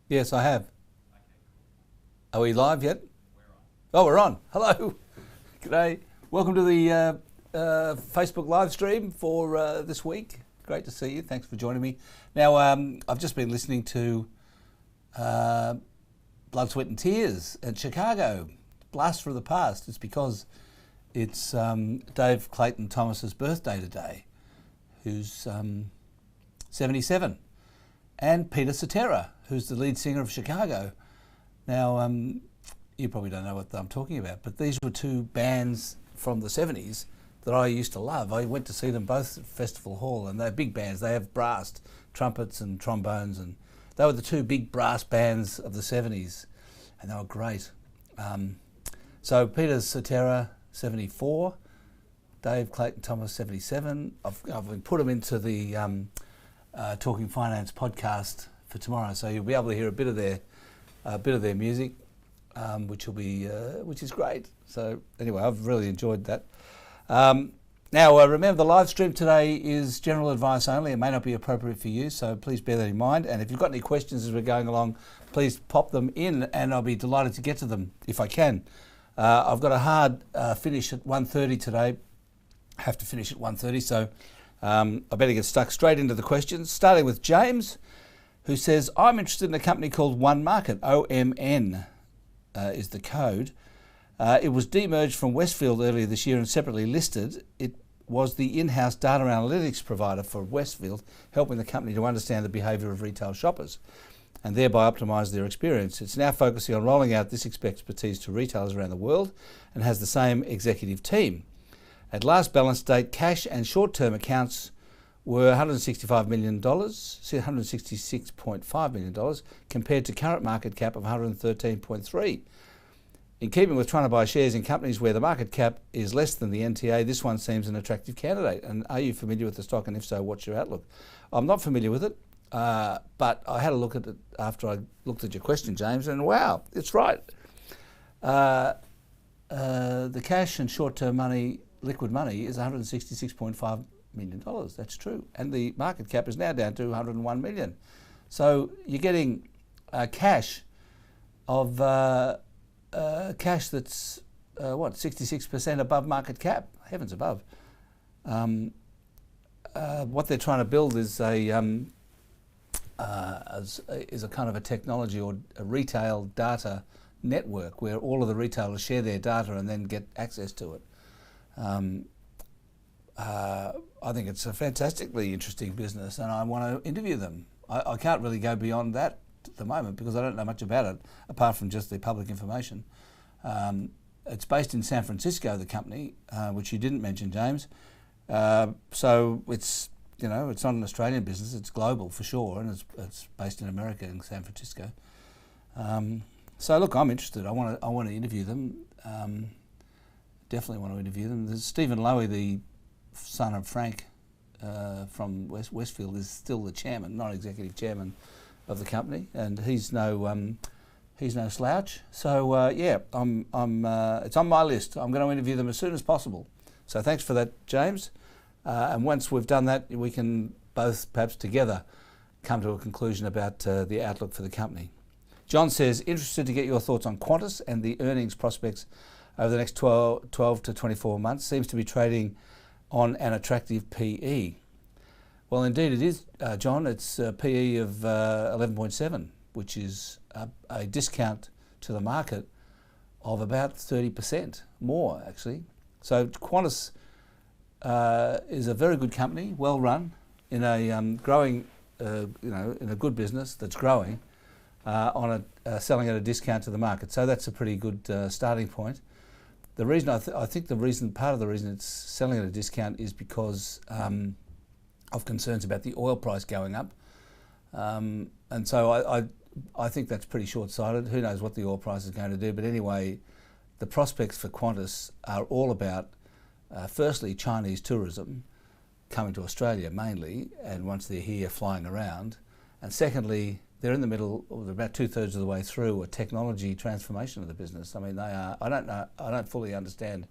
Yes, I have. Are we live yet? Oh, we're on. Hello. G'day. Welcome to the Facebook live stream for this week. Great to see you. Thanks for joining me. Now, I've just been listening to Blood, Sweat and Tears at Chicago. Blast from the past. It's because it's Dave Clayton Thomas's birthday today, who's 77. And Peter Cetera, who's the lead singer of Chicago. Now, you probably don't know what I'm talking about, but these were two bands from the 70s that I used to love. I went to see them both at Festival Hall, and they're big bands. They have brass, trumpets and trombones, and they were the two big brass bands of the 70s, and they were great. So Peter Cetera, 74, Dave Clayton Thomas, 77. I've put them into the Talking Finance podcast for tomorrow, so you'll be able to hear a bit of their music, which is great. So anyway, I've really enjoyed that. Now remember, the live stream today is general advice only. It may not be appropriate for you, so please bear that in mind. And if you've got any questions as we're going along, please pop them in, and I'll be delighted to get to them if I can. I've got a hard finish at 1:30 today. I have to finish at 1:30, so I better get stuck straight into the questions, starting with James, who says, I'm interested in a company called One Market, OMN is the code. It was demerged from Westfield earlier this year and separately listed. It was the in-house data analytics provider for Westfield, helping the company to understand the behaviour of retail shoppers and thereby optimise their experience. It's now focusing on rolling out this expertise to retailers around the world and has the same executive team. At last balance date, cash and short-term accounts were $165 million, $166.5 million, compared to current market cap of $113.3. In keeping with trying to buy shares in companies where the market cap is less than the NTA, this one seems an attractive candidate. And are you familiar with the stock, and if so, what's your outlook? I'm not familiar with it, but I had a look at it after I looked at your question, James, and wow, it's right. The cash and short-term money, liquid money, is $166.5 million. That's true. And the market cap is now down to $101 million. So you're getting cash of cash that's 66% above market cap. Heavens above. What they're trying to build is a kind of a technology or a retail data network where all of the retailers share their data and then get access to it. I think it's a fantastically interesting business, and I want to interview them. I can't really go beyond that at the moment because I don't know much about it, apart from just the public information. It's based in San Francisco, the company, which you didn't mention, James. So it's not an Australian business; it's global for sure, and it's based in America in San Francisco. So look, I'm interested. I want to interview them. Definitely want to interview them. There's Stephen Lowy, the son of Frank from Westfield, is still the chairman, not executive chairman of the company, and he's no slouch. So yeah, it's on my list. I'm going to interview them as soon as possible. So thanks for that, James. And once we've done that, we can both perhaps together come to a conclusion about the outlook for the company. John says, interested to get your thoughts on Qantas and the earnings prospects over the next 12 to 24 months. Seems to be trading on an attractive PE. Well, indeed it is, John. It's a PE of 11.7, which is a discount to the market of about 30% more, actually. So Qantas is a very good company, well run, in a growing, in a good business that's growing, selling at a discount to the market. So that's a pretty good starting point. The reason I think part of the reason it's selling at a discount is because of concerns about the oil price going up, and so I think that's pretty short-sighted. Who knows what the oil price is going to do? But anyway, the prospects for Qantas are all about firstly Chinese tourism coming to Australia mainly, and once they're here flying around, and secondly, they're in the middle, or they're about 2/3 of the way through a technology transformation of the business. I mean, they are. I don't fully understand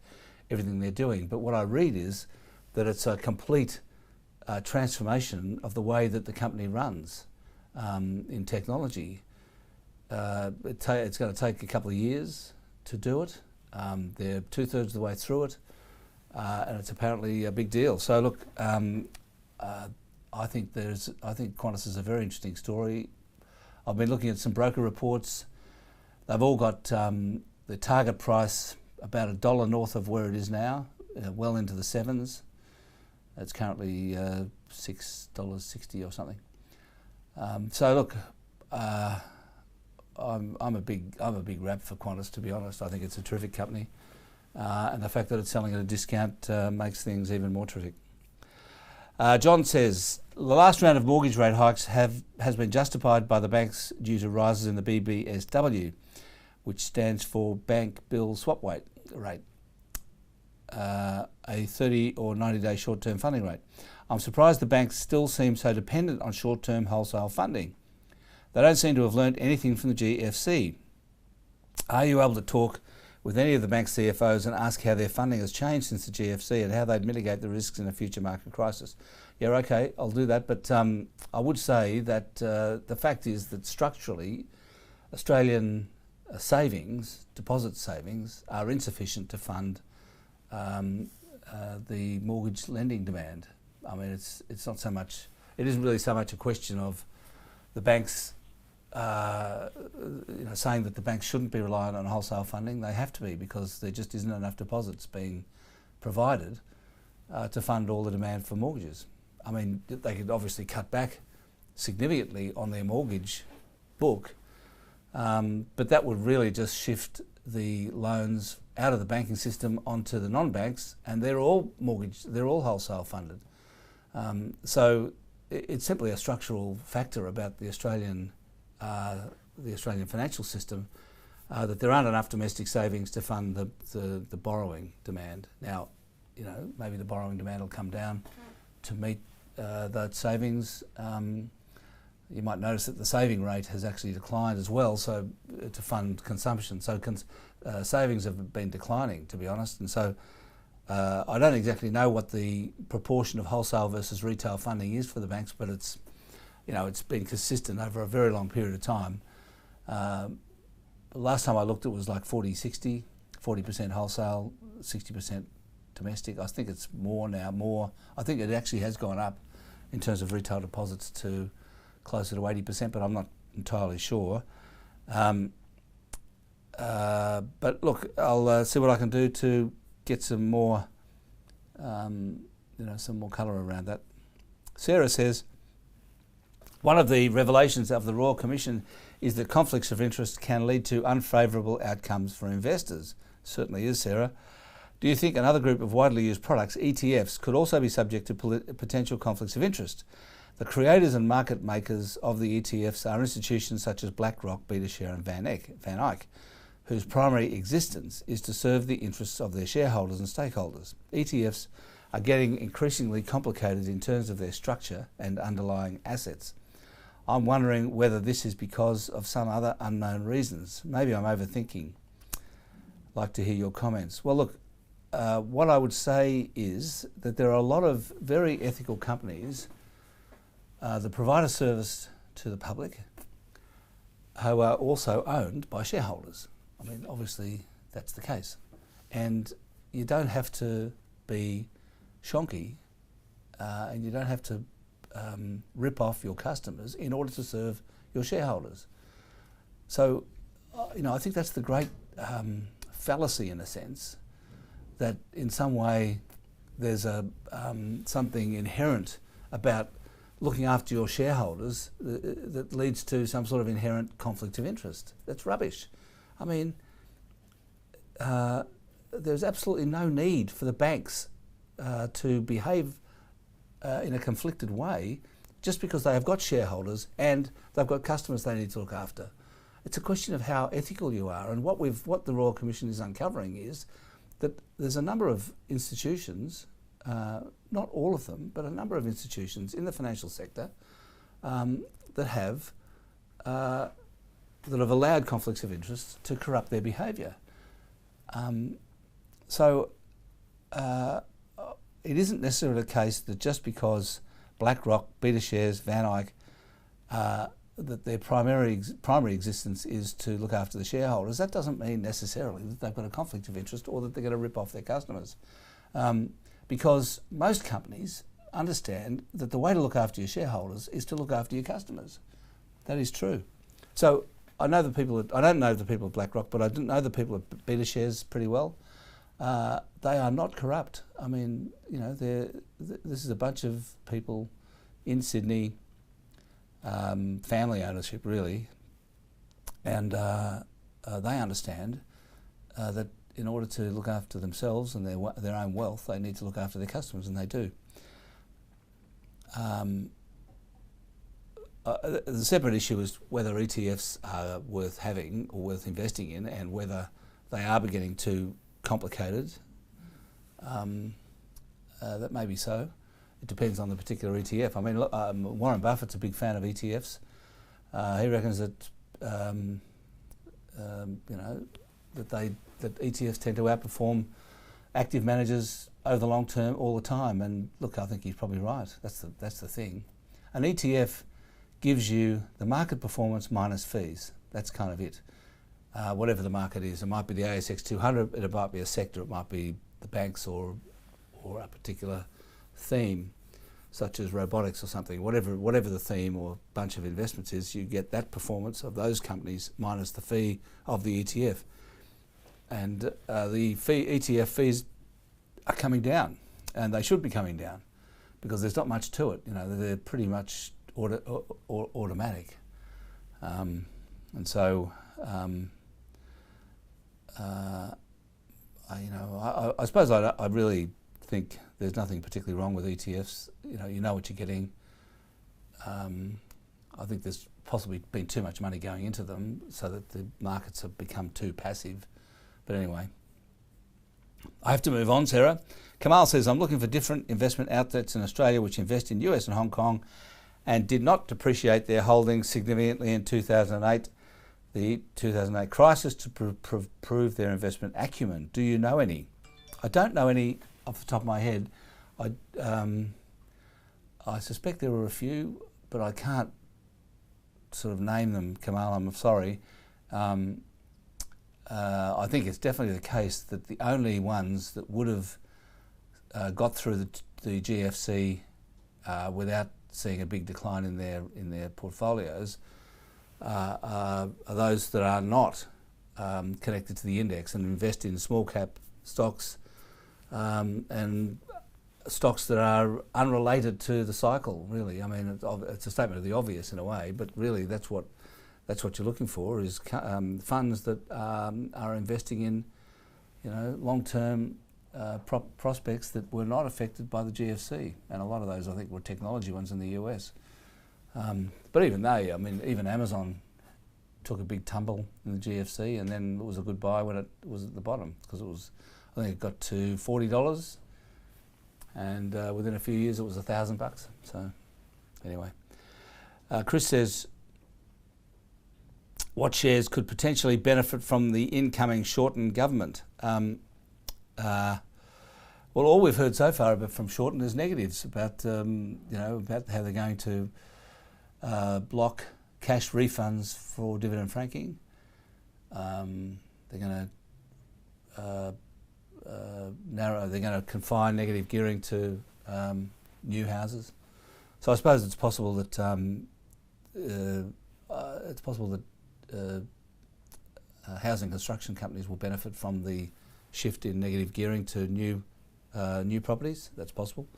everything they're doing, but what I read is that it's a complete transformation of the way that the company runs in technology. it's going to take a couple of years to do it. They're 2/3 of the way through it, and it's apparently a big deal. So look, I think Qantas is a very interesting story. I've been looking at some broker reports. They've all got the target price about $1 north of where it is now, well into the sevens. It's currently $6.60 or something. So look, I'm a big rap for Qantas, to be honest. I think it's a terrific company, and the fact that it's selling at a discount makes things even more terrific. John says the last round of mortgage rate hikes has been justified by the banks due to rises in the BBSW, which stands for Bank Bill Swap Rate, a 30 or 90-day short-term funding rate. I'm surprised the banks still seem so dependent on short-term wholesale funding. They don't seem to have learnt anything from the GFC. Are you able to talk with any of the bank CFOs and ask how their funding has changed since the GFC and how they'd mitigate the risks in a future market crisis? Yeah, okay, I'll do that. But I would say that the fact is that structurally, Australian savings, deposit savings, are insufficient to fund the mortgage lending demand. I mean, it's not so much. It isn't really so much a question of the banks, saying that the banks shouldn't be reliant on wholesale funding. They have to be, because there just isn't enough deposits being provided to fund all the demand for mortgages. I mean, they could obviously cut back significantly on their mortgage book, but that would really just shift the loans out of the banking system onto the non-banks, and they're all wholesale funded. So it's simply a structural factor about the Australian financial system, that there aren't enough domestic savings to fund the borrowing demand. Now, maybe the borrowing demand will come down to meet that savings. You might notice that the saving rate has actually declined as well, so to fund consumption. So savings have been declining, to be honest, and so I don't exactly know what the proportion of wholesale versus retail funding is for the banks, but it's been consistent over a very long period of time. Last time I looked, it was like 40-60, 40% wholesale, 60% domestic. I think it's more now. I think it actually has gone up in terms of retail deposits to closer to 80%, but I'm not entirely sure. But look, I'll see what I can do to get some more, some more colour around that. Sarah says, one of the revelations of the Royal Commission is that conflicts of interest can lead to unfavourable outcomes for investors. Certainly is, Sarah. Do you think another group of widely used products, ETFs, could also be subject to potential conflicts of interest? The creators and market makers of the ETFs are institutions such as BlackRock, BetaShare and Van Eyck, whose primary existence is to serve the interests of their shareholders and stakeholders. ETFs are getting increasingly complicated in terms of their structure and underlying assets. I'm wondering whether this is because of some other unknown reasons. Maybe I'm overthinking. I'd like to hear your comments. Well, look, what I would say is that there are a lot of very ethical companies that provide a service to the public who are also owned by shareholders. I mean, obviously that's the case. And you don't have to be shonky and you don't have to rip off your customers in order to serve your shareholders. So, I think that's the great fallacy, in a sense, that in some way there's something inherent about looking after your shareholders that leads to some sort of inherent conflict of interest. That's rubbish. I mean, there's absolutely no need for the banks to behave in a conflicted way just because they have got shareholders and they've got customers they need to look after. It's a question of how ethical you are, and what the Royal Commission is uncovering is that there's a number of institutions, not all of them, but a number of institutions in the financial sector that have allowed conflicts of interest to corrupt their behaviour. So it isn't necessarily the case that just because BlackRock, BetaShares, Van Eyck that their primary existence is to look after the shareholders, that doesn't mean necessarily that they've got a conflict of interest or that they're going to rip off their customers. Because most companies understand that the way to look after your shareholders is to look after your customers. That is true. So I know the people I don't know the people at BlackRock, but I do know the people at BetaShares pretty well. They are not corrupt. I mean, you know, this is a bunch of people in Sydney, family ownership really, and they understand that in order to look after themselves and their own wealth, they need to look after their customers, and they do. The separate issue is whether ETFs are worth having or worth investing in, and whether they are beginning too complicated. That may be so. It depends on the particular ETF. I mean, look, Warren Buffett's a big fan of ETFs. He reckons that you know, that ETFs tend to outperform active managers over the long term all the time. And look, I think he's probably right. That's the thing. An ETF gives you the market performance minus fees. That's kind of it. Whatever the market is, it might be the ASX 200, it might be a sector, it might be the banks or a particular theme, such as robotics or something. Whatever the theme or bunch of investments is, you get that performance of those companies minus the fee of the ETF. And the ETF fees are coming down, and they should be coming down, because there's not much to it. You know, they're pretty much automatic, and so I suppose I really think there's nothing particularly wrong with ETFs. You know what you're getting. I think there's possibly been too much money going into them, so that the markets have become too passive. But anyway, I have to move on, Sarah. Kamal says, I'm looking for different investment outlets in Australia which invest in US and Hong Kong and did not depreciate their holdings significantly in 2008, the 2008 crisis, to prove their investment acumen. Do you know any? I don't know any off the top of my head. I suspect there were a few, but I can't sort of name them, Kamal, I'm sorry. I think it's definitely the case that the only ones that would have got through the GFC without seeing a big decline in their portfolios are those that are not connected to the index and invest in small cap stocks and stocks that are unrelated to the cycle. Really, I mean, it's a statement of the obvious in a way, but really that's what you're looking for, is funds that are investing in, long-term prospects that were not affected by the GFC, and a lot of those I think were technology ones in the US. But even they, I mean, even Amazon took a big tumble in the GFC, and then it was a good buy when it was at the bottom, because I think it got to $40, and within a few years it was $1,000. So anyway, Chris says, what shares could potentially benefit from the incoming Shorten government? Well, all we've heard so far from Shorten is negatives about about how they're going to block cash refunds for dividend franking. They're going to they're going to confine negative gearing to new houses. So I suppose it's possible that housing construction companies will benefit from the shift in negative gearing to new properties. That's possible.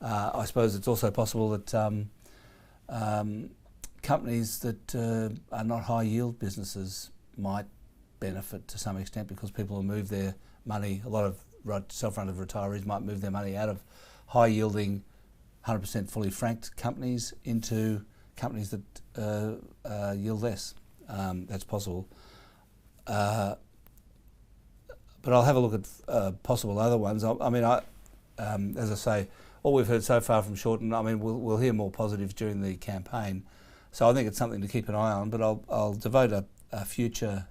I suppose it's also possible that companies that are not high yield businesses might benefit to some extent, because people will move their money. A lot of self-funded retirees might move their money out of high yielding 100% fully franked companies into companies that yield less. That's possible. But I'll have a look at possible other ones. As I say, all we've heard so far from Shorten, I mean, we'll hear more positives during the campaign. So I think it's something to keep an eye on, but I'll devote a future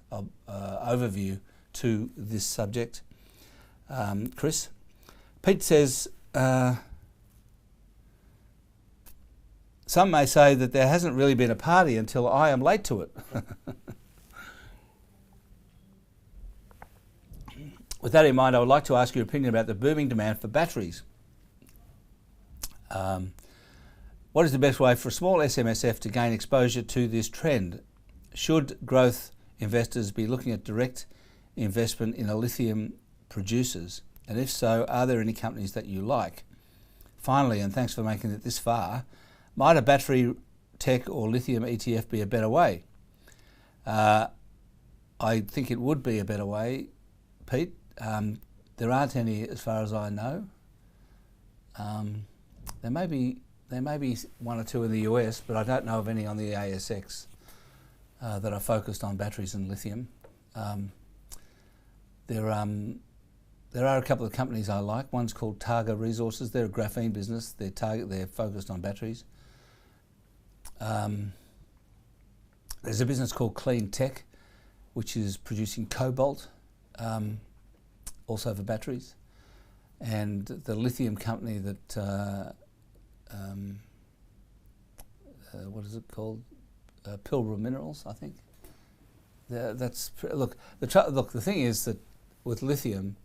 overview to this subject. Chris? Pete says, Some may say that there hasn't really been a party until I am late to it. With that in mind, I would like to ask your opinion about the booming demand for batteries. What is the best way for a small SMSF to gain exposure to this trend? Should growth investors be looking at direct investment in a lithium producers? And if so, are there any companies that you like? Finally, and thanks for making it this far, might a battery tech or lithium ETF be a better way? I think it would be a better way, Pete. There aren't any as far as I know. There may be one or two in the US, but I don't know of any on the ASX that are focused on batteries and lithium. There are a couple of companies I like. One's called Targa Resources. They're a graphene business. They're focused on batteries. There's a business called Clean Tech, which is producing cobalt, also for batteries. And the lithium company that, what is it called? Pilbara Minerals, I think. Look, the thing is that with lithium,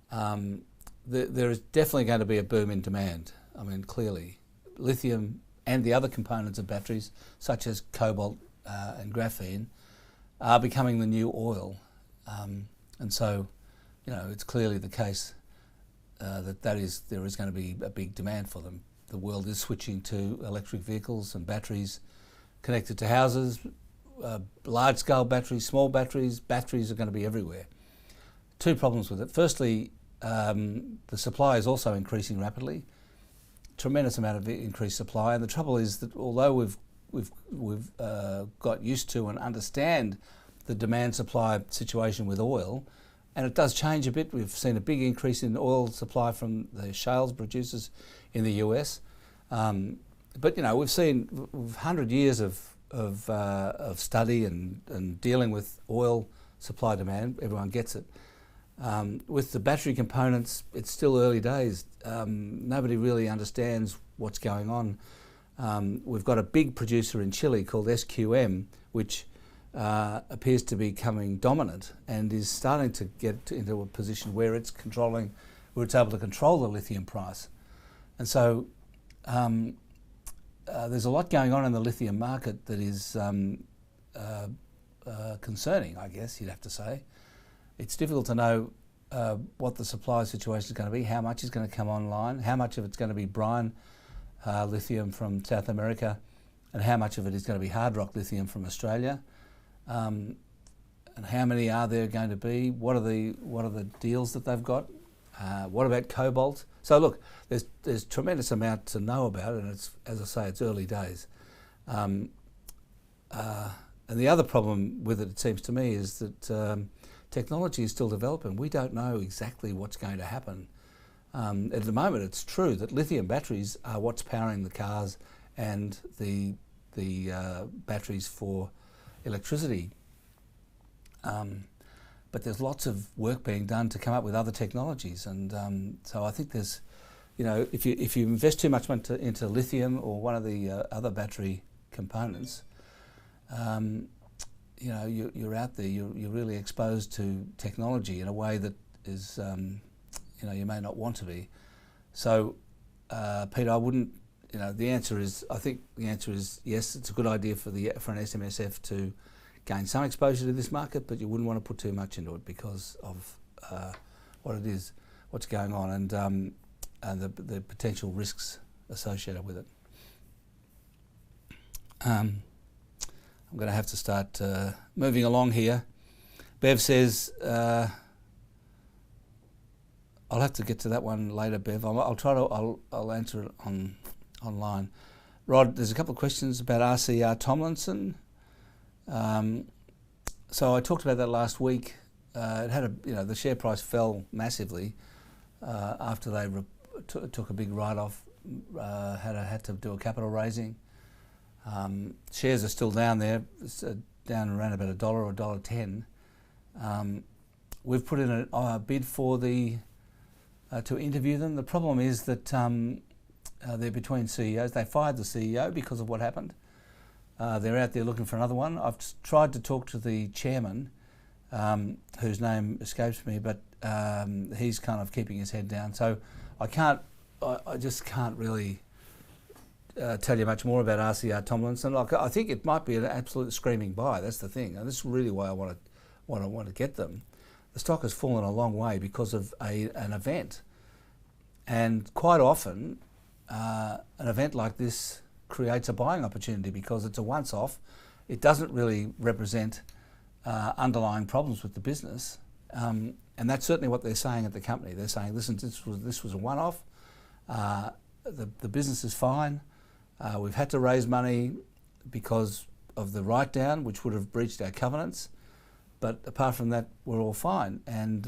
there is definitely going to be a boom in demand. I mean, clearly, lithium and the other components of batteries, such as cobalt and graphene, are becoming the new oil. And so, it's clearly the case there is going to be a big demand for them. The world is switching to electric vehicles and batteries connected to houses, large-scale batteries, small batteries. Batteries are going to be everywhere. Two problems with it. Firstly, the supply is also increasing rapidly. Tremendous amount of increased supply, and the trouble is that although we've got used to and understand the demand-supply situation with oil, and it does change a bit. We've seen a big increase in oil supply from the shales producers in the US, but we've seen 100 years of study and dealing with oil supply demand. Everyone gets it. With the battery components, it's still early days. Nobody really understands what's going on. We've got a big producer in Chile called SQM, which appears to be becoming dominant and is starting to get into a position where it's able to control the lithium price. And so there's a lot going on in the lithium market that is concerning, I guess you'd have to say. It's difficult to know what the supply situation is going to be, how much is going to come online, how much of it's going to be brine lithium from South America, and how much of it is going to be hard rock lithium from Australia. And how many are there going to be? What are the deals that they've got? What about cobalt? So look, there's tremendous amount to know about, and it's, as I say, it's early days. And the other problem with it seems to me, is that technology is still developing. We don't know exactly what's going to happen. At the moment, it's true that lithium batteries are what's powering the cars and the batteries for electricity. But there's lots of work being done to come up with other technologies, and so I think there's, if you invest too much into lithium or one of the other battery components, you're out there. You're really exposed to technology in a way that is, you may not want to be. So, Peter, I wouldn't. The answer is, I think the answer is yes. It's a good idea for an SMSF to gain some exposure to this market, but you wouldn't want to put too much into it because of what it is, what's going on, and the potential risks associated with it. I'm going to have to start moving along here. Bev says, I'll have to get to that one later, Bev. I'll answer it online. Rod, there's a couple of questions about RCR Tomlinson. So I talked about that last week. It had the share price fell massively after they took a big write-off. Had to do a capital raising. Shares are still down there. It's down around about $1 or $1.10. We've put in a bid for to interview them. The problem is that they're between CEOs. They fired the CEO because of what happened. They're out there looking for another one. I've tried to talk to the chairman, whose name escapes me, but he's kind of keeping his head down. So I just can't really tell you much more about RCR Tomlinson. Like, I think it might be an absolute screaming buy. That's the thing. And this is really why I want to get them. The stock has fallen a long way because of an event, and quite often an event like this creates a buying opportunity because it's a once-off. It doesn't really represent underlying problems with the business, and that's certainly what they're saying at the company. They're saying, listen, this was a one-off. The business is fine. We've had to raise money because of the write-down, which would have breached our covenants. But apart from that, we're all fine. And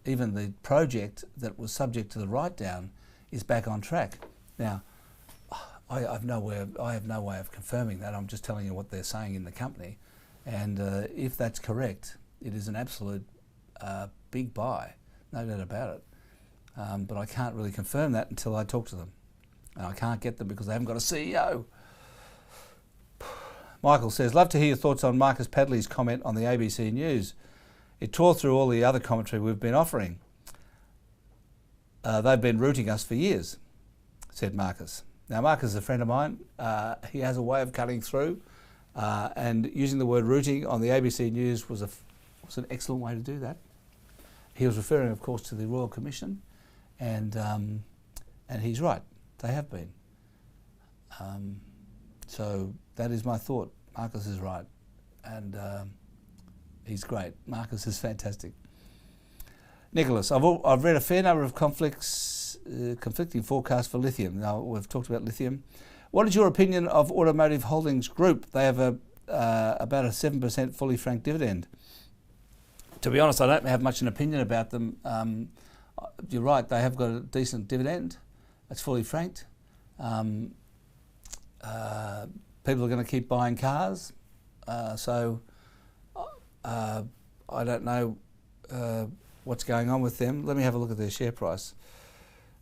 even the project that was subject to the write-down is back on track. Now, I have no way of confirming that. I'm just telling you what they're saying in the company. And if that's correct, it is an absolute big buy, no doubt about it. But I can't really confirm that until I talk to them. And I can't get them because they haven't got a CEO. Michael says, love to hear your thoughts on Marcus Padley's comment on the ABC News. It tore through all the other commentary we've been offering. They've been rooting us for years, said Marcus. Now, Marcus is a friend of mine. He has a way of cutting through, and using the word rooting on the ABC News was an excellent way to do that. He was referring, of course, to the Royal Commission, and he's right. They have been. So that is my thought. Marcus is right, and he's great. Marcus is fantastic. Nicholas, I've read a fair number of conflicting forecasts for lithium. Now, we've talked about lithium. What is your opinion of Automotive Holdings Group? They have about a 7% fully franked dividend. To be honest, I don't have much an opinion about them. You're right, they have got a decent dividend. It's fully franked. People are going to keep buying cars, so I don't know what's going on with them. Let me have a look at their share price,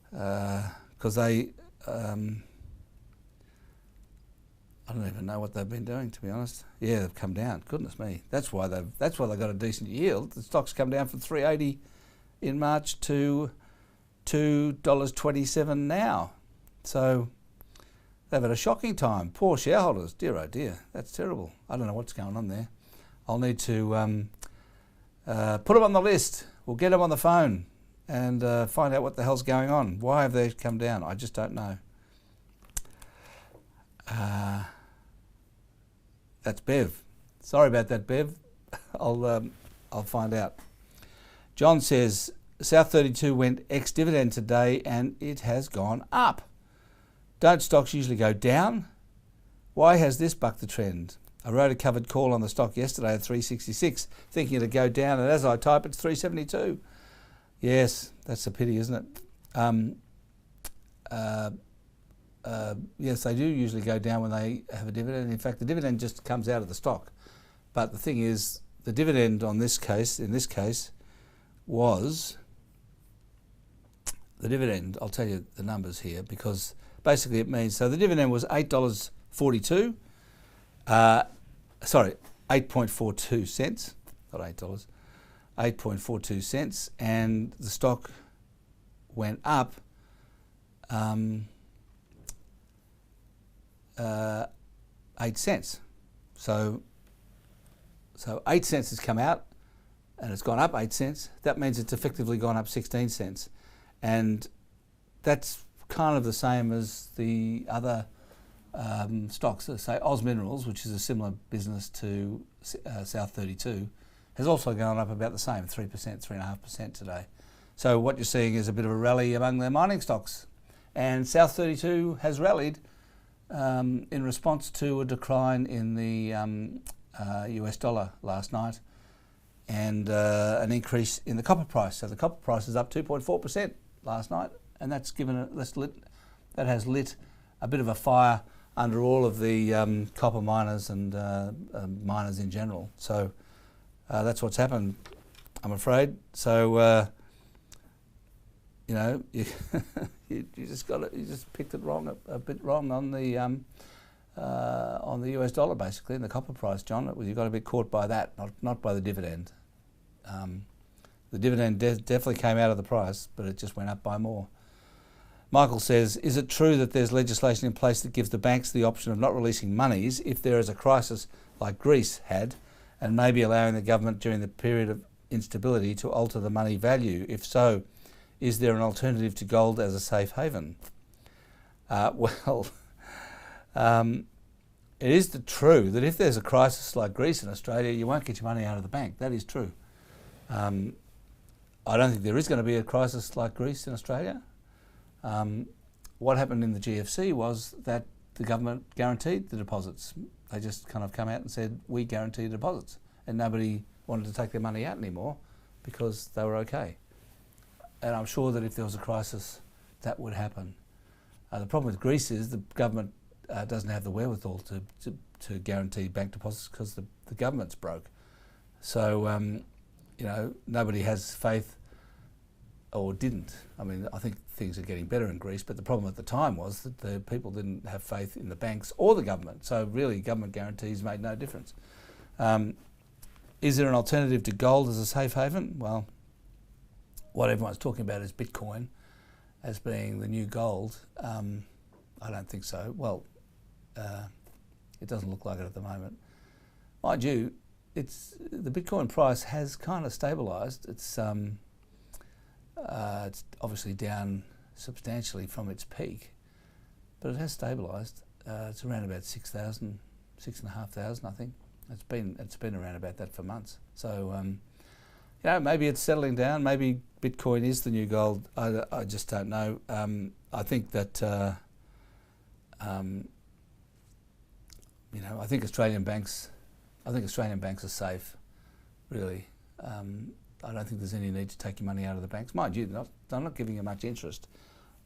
because they, I don't even know what they've been doing, to be honest. Yeah, they've come down. Goodness me, that's why they got a decent yield. The stock's come down from $3.80 in March to $2.27 now. So they've had a shocking time. Poor shareholders. Dear, oh dear. That's terrible. I don't know what's going on there. I'll need to put them on the list. We'll get them on the phone and find out what the hell's going on. Why have they come down? I just don't know. That's Bev. Sorry about that, Bev. I'll find out. John says, South32 went ex-dividend today and it has gone up. Don't stocks usually go down? Why has this bucked the trend? I wrote a covered call on the stock yesterday at 366, thinking it'd go down, and as I type, it's 372. Yes, that's a pity, isn't it? Yes, they do usually go down when they have a dividend. In fact, the dividend just comes out of the stock. But the thing is, the dividend in this case, was the dividend. I'll tell you the numbers here, because basically it means, so the dividend was $8.42. Sorry, 8.42 cents, not $8, 8.42 cents, and the stock went up 8 cents. So 8 cents has come out and it's gone up 8 cents. That means it's effectively gone up 16 cents. And that's kind of the same as the other stocks. So say Oz Minerals, which is a similar business to South32, has also gone up about the same, 3%, 3.5% today. So what you're seeing is a bit of a rally among the mining stocks. And South32 has rallied in response to a decline in the US dollar last night and an increase in the copper price. So the copper price is up 2.4% last night, and that's that has lit a bit of a fire under all of the copper miners and miners in general. So that's what's happened, I'm afraid. So you know, you you just picked it wrong, a bit wrong on the US dollar, basically, and the copper price, John. You got a bit caught by that, not by the dividend. The dividend definitely came out of the price, but it just went up by more. Michael says, is it true that there's legislation in place that gives the banks the option of not releasing monies if there is a crisis like Greece had, and maybe allowing the government during the period of instability to alter the money value? If so, is there an alternative to gold as a safe haven? It is true that if there's a crisis like Greece in Australia, you won't get your money out of the bank. That is true. I don't think there is going to be a crisis like Greece in Australia. What happened in the GFC was that the government guaranteed the deposits. They just kind of come out and said, we guarantee the deposits. And nobody wanted to take their money out anymore because they were okay. And I'm sure that if there was a crisis, that would happen. The problem with Greece is the government doesn't have the wherewithal to guarantee bank deposits because the government's broke. So, you know, nobody has faith, or didn't. I mean, I think things are getting better in Greece, but the problem at the time was that the people didn't have faith in the banks or the government. So really, government guarantees made no difference. Is there an alternative to gold as a safe haven? Well, what everyone's talking about is Bitcoin as being the new gold. I don't think so. Well, it doesn't look like it at the moment. Mind you, the Bitcoin price has kind of stabilised. It's obviously down substantially from its peak, but it has stabilised. It's around about 6,000, 6,500, I think. It's been around about that for months. So, you know, maybe it's settling down. Maybe Bitcoin is the new gold. I just don't know. I think that you know, I think Australian banks are safe, really. I don't think there's any need to take your money out of the banks. Mind you, they're not giving you much interest.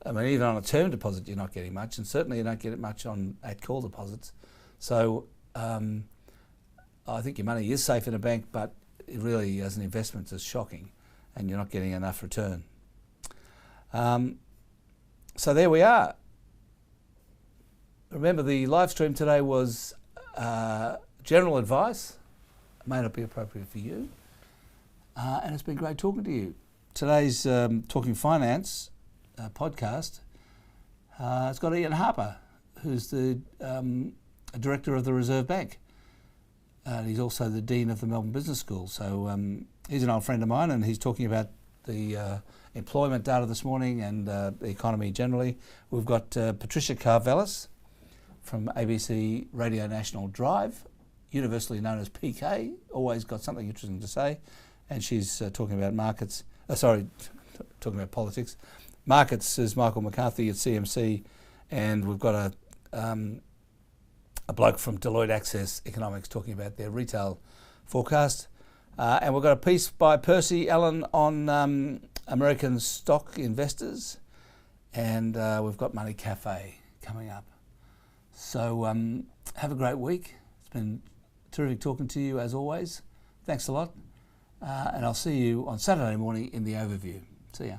I mean, even on a term deposit, you're not getting much, and certainly you don't get it much at call deposits. So I think your money is safe in a bank, but it really, as an investment, is shocking, and you're not getting enough return. So there we are. Remember, the live stream today was general advice. It may not be appropriate for you. And it's been great talking to you. Today's Talking Finance podcast, it's got Ian Harper, who's the director of the Reserve Bank. And he's also the dean of the Melbourne Business School. So he's an old friend of mine, and he's talking about the employment data this morning and the economy generally. We've got Patricia Karvelas from ABC Radio National Drive, universally known as PK, always got something interesting to say. And she's talking about markets, talking about politics. Markets is Michael McCarthy at CMC, and we've got a bloke from Deloitte Access Economics talking about their retail forecast. And we've got a piece by Percy Allen on American stock investors, and we've got Money Cafe coming up. So have a great week. It's been terrific talking to you as always. Thanks a lot. And I'll see you on Saturday morning in the overview. See ya.